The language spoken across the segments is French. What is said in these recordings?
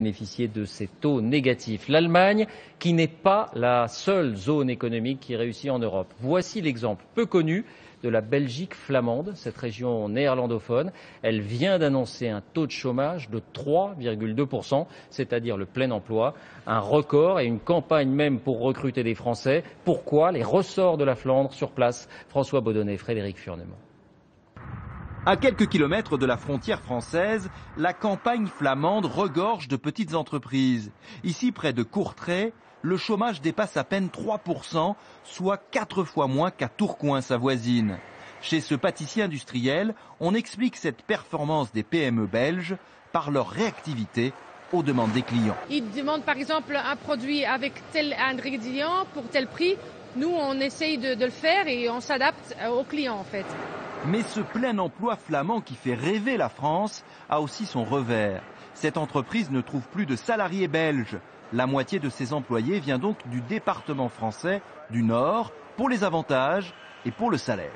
bénéficier de ces taux négatifs. L'Allemagne, qui n'est pas la seule zone économique qui réussit en Europe. Voici l'exemple peu connu de la Belgique flamande, cette région néerlandophone. Elle vient d'annoncer un taux de chômage de 3,2%, c'est-à-dire le plein emploi, un record et une campagne même pour recruter des Français. Pourquoi? Les ressorts de la Flandre sur place. François Baudonnet, Frédéric Furnement. À quelques kilomètres de la frontière française, la campagne flamande regorge de petites entreprises. Ici, près de Courtrai, le chômage dépasse à peine 3%, soit 4 fois moins qu'à Tourcoing, sa voisine. Chez ce pâtissier industriel, on explique cette performance des PME belges par leur réactivité aux demandes des clients. Ils demandent par exemple un produit avec tel ingrédient pour tel prix. Nous, on essaye de le faire et on s'adapte aux clients en fait. Mais ce plein emploi flamand qui fait rêver la France a aussi son revers. Cette entreprise ne trouve plus de salariés belges. La moitié de ses employés vient donc du département français du Nord pour les avantages et pour le salaire.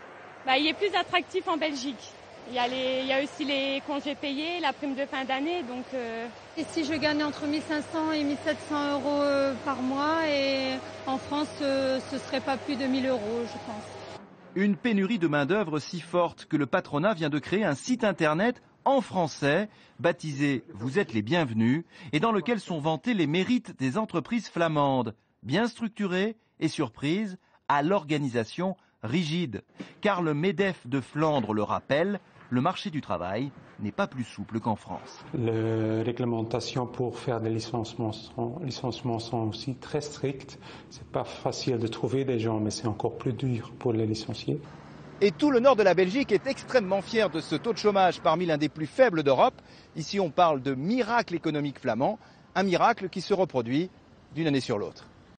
Il est plus attractif en Belgique. Il y a aussi les congés payés, la prime de fin d'année. Donc Ici, je gagne entre 1500 et 1700 euros par mois et en France, ce ne serait pas plus de 1000 euros, je pense. Une pénurie de main-d'œuvre si forte que le patronat vient de créer un site internet en français, baptisé « Vous êtes les bienvenus » et dans lequel sont vantés les mérites des entreprises flamandes, bien structurées et surprises, à l'organisation rigide. Car le MEDEF de Flandre le rappelle, le marché du travail n'est pas plus souple qu'en France. Les réglementations pour faire des licenciements sont aussi très strictes. C'est pas facile de trouver des gens, mais c'est encore plus dur pour les licencier. Et tout le nord de la Belgique est extrêmement fier de ce taux de chômage parmi l'un des plus faibles d'Europe. Ici, on parle de miracle économique flamand, un miracle qui se reproduit d'une année sur l'autre.